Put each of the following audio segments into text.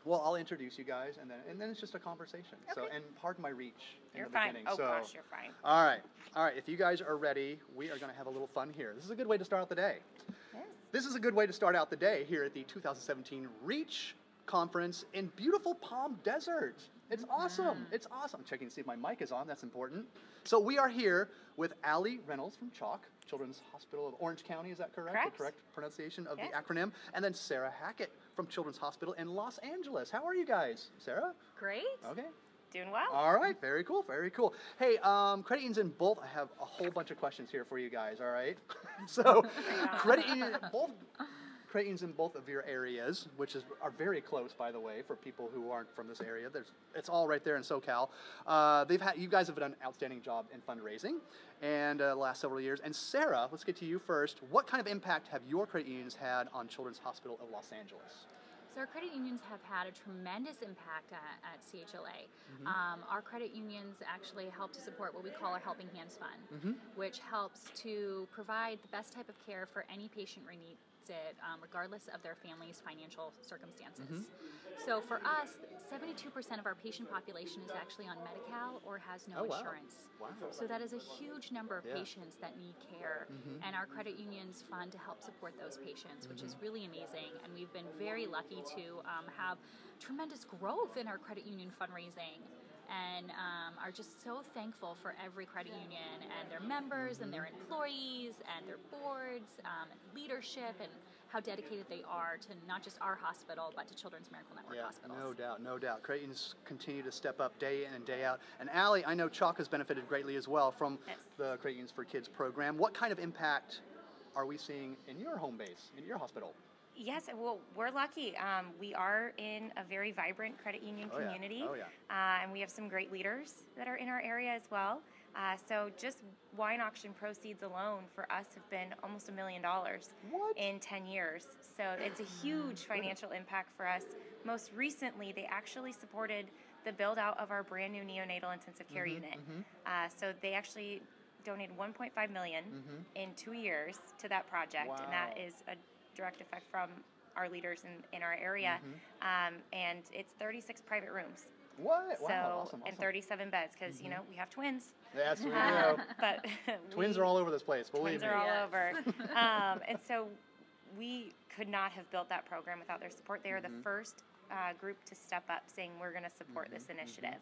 Well, I'll introduce you guys, and then it's just a conversation. Okay. So, and pardon my reach in the beginning. Oh, gosh, you're fine. All right. If you guys are ready, we are going to have a little fun here. This is a good way to start out the day. Yes. This is a good way to start out the day here at the 2017 REACH Conference in beautiful Palm Desert. It's awesome. It's awesome. I'm checking to see if my mic is on. That's important. So we are here with Allie Reynolds from CHOC, Children's Hospital of Orange County. Is that correct? Correct. The correct pronunciation of Yes. the acronym. And then Sarah Hackett from Children's Hospital in Los Angeles. How are you guys? Sarah? Great. Okay. Doing well. All right. Very cool. Very cool. Hey, credit unions in both. I have a whole bunch of questions here for you guys. All right. So, credit unions in both of your areas, which are very close, by the way, for people who aren't from this area. It's all right there in SoCal. You guys have done an outstanding job in fundraising, and the last several years. And Sarah, let's get to you first. What kind of impact have your credit unions had on Children's Hospital of Los Angeles? So our credit unions have had a tremendous impact at CHLA. Our credit unions actually help to support what we call our Helping Hands Fund, which helps to provide the best type of care for any patient who needs it, regardless of their family's financial circumstances. So for us, 72% of our patient population is actually on Medi-Cal or has no insurance. Wow. So that is a huge number of patients that need care, and our credit unions fund to help support those patients, which is really amazing. And we've been very lucky to have tremendous growth in our credit union fundraising, and are just so thankful for every credit union and their members and their employees and their boards and leadership, and how dedicated they are to not just our hospital but to Children's Miracle Network hospitals. No doubt. Credit unions continue to step up day in and day out. And Allie, I know CHOC has benefited greatly as well from the Credit Unions for Kids program. What kind of impact are we seeing in your home base, in your hospital? Yes, well, we're lucky. We are in a very vibrant credit union community, and we have some great leaders that are in our area as well. So just wine auction proceeds alone for us have been almost $1 million in 10 years. So it's a huge financial impact for us. Most recently, they actually supported the build out of our brand new neonatal intensive care unit. So they actually donated $1.5 million in 2 years to that project, and that is a direct effect from our leaders in our area. And it's 36 private rooms. What? So, wow, awesome. And 37 beds, because, you know, we have twins. Yes, we do. But twins are all over this place, believe me. Twins are all over. And so we could not have built that program without their support. They are the first group to step up saying we're going to support this initiative.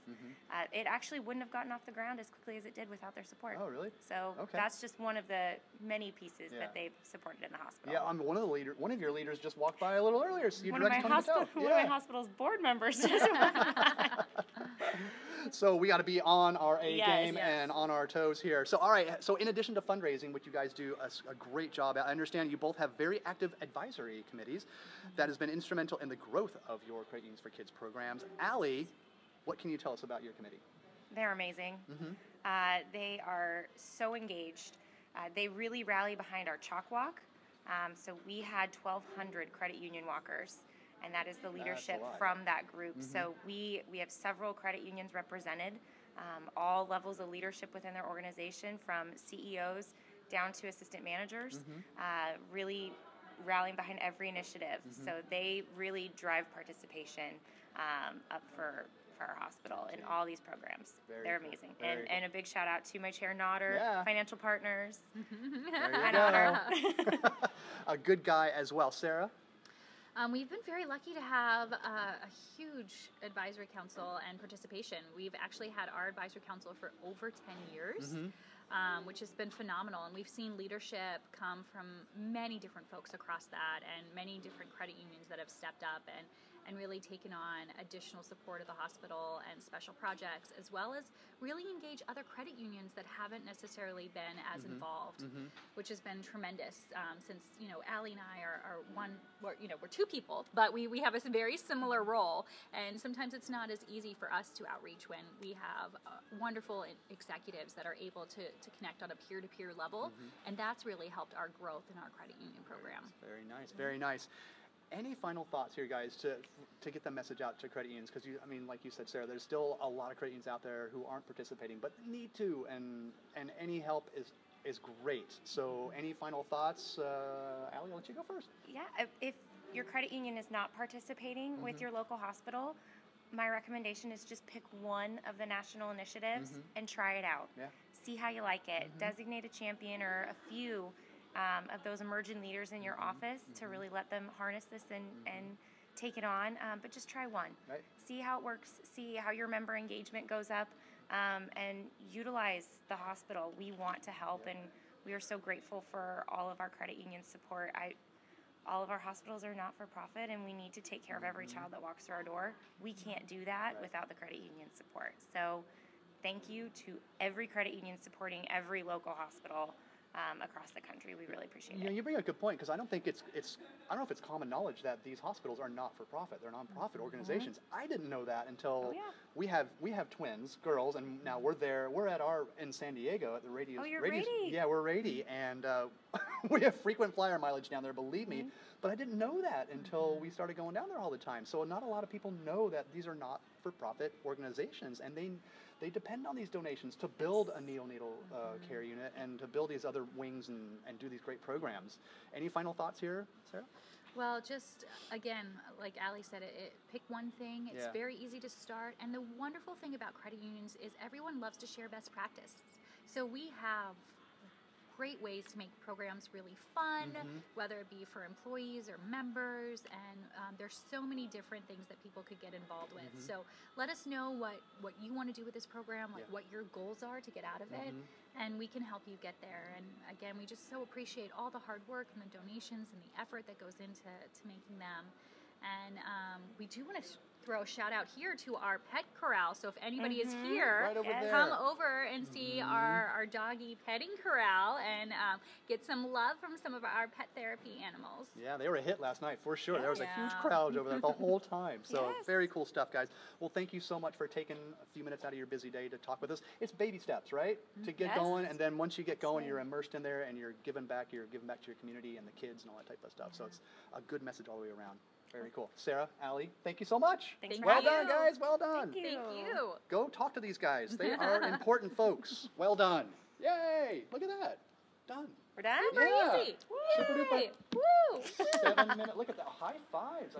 It actually wouldn't have gotten off the ground as quickly as it did without their support. Oh, really? So that's just one of the many pieces that they've supported in the hospital. Yeah, one of your leaders just walked by a little earlier. So one of my hospital's board members just went by. So we got to be on our A game and on our toes here. So all right, so in addition to fundraising, which you guys do a great job at, I understand you both have very active advisory committees that has been instrumental in the growth of your Credit Unions for Kids programs. Allie, what can you tell us about your committee? They're amazing. They are so engaged. They really rally behind our CHOC walk. So we had 1,200 credit union walkers, and that is the leadership from that group. So we have several credit unions represented, all levels of leadership within their organization, from CEOs down to assistant managers, really rallying behind every initiative. So they really drive participation up for our hospital in all these programs. They're amazing. And a big shout out to my chair Nodder, financial partners. There you go. A good guy as well. Sarah? We've been very lucky to have a huge advisory council and participation. We've actually had our advisory council for over 10 years, which has been phenomenal. And we've seen leadership come from many different folks across that, and many different credit unions that have stepped up and really taken on additional support of the hospital and special projects, as well as really engage other credit unions that haven't necessarily been as involved, which has been tremendous. Since, you know, Allie and I we're two people, but we have a very similar role, and sometimes it's not as easy for us to outreach when we have wonderful executives that are able to connect on a peer-to-peer level, and that's really helped our growth in our credit union program. Very nice, very nice. Any final thoughts here, guys, to get the message out to credit unions? Because, like you said, Sarah, there's still a lot of credit unions out there who aren't participating, but need to, and any help is great. So any final thoughts? Allie, I'll let you go first. Yeah, if your credit union is not participating with your local hospital, my recommendation is just pick one of the national initiatives and try it out. Yeah. See how you like it. Designate a champion or a few of those emerging leaders in your office to really let them harness this and take it on. But just try one. Right. See how it works. See how your member engagement goes up, and utilize the hospital. We want to help, and we are so grateful for all of our credit union support. All of our hospitals are not-for-profit, and we need to take care of every child that walks through our door. We can't do that without the credit union support. So thank you to every credit union supporting every local hospital across the country. We really appreciate it. You bring a good point, because I don't think it's I don't know if it's common knowledge that these hospitals are not-for-profit. They're nonprofit organizations. I didn't know that until we have twins, girls, and now we're at our in San Diego at the radio. Oh, you're Rady. Yeah, we're Rady, and we have frequent flyer mileage down there, believe me. But I didn't know that until we started going down there all the time. So not a lot of people know that these are not-for-profit organizations, and they depend on these donations to build a neonatal care unit and to build these other wings and do these great programs. Any final thoughts here, Sarah? Well, just again, like Ali said, pick one thing. It's very easy to start. And the wonderful thing about credit unions is everyone loves to share best practice. So we have great ways to make programs really fun, whether it be for employees or members, and there's so many different things that people could get involved with. So let us know what you want to do with this program, like what your goals are to get out of it, and we can help you get there. And again, we just so appreciate all the hard work and the donations and the effort that goes into making them. And we do want to throw a shout out here to our pet corral. So if anybody is here, come over and see our doggy petting corral and get some love from some of our pet therapy animals. Yeah, they were a hit last night for sure. There was a huge crowd over there the whole time. So very cool stuff, guys. Well, thank you so much for taking a few minutes out of your busy day to talk with us. It's baby steps, right? To get going, and then once you get going, you're immersed in there and you're giving back to your community and the kids and all that type of stuff. So it's a good message all the way around. Very cool. Sarah, Ali, thank you so much. Well done, guys. Well done. Thank you. Go talk to these guys. They are important folks. Well done. Yay. Look at that. Done. We're done? Super easy. Super duper. Woo! 7 minutes. Look at that. High fives.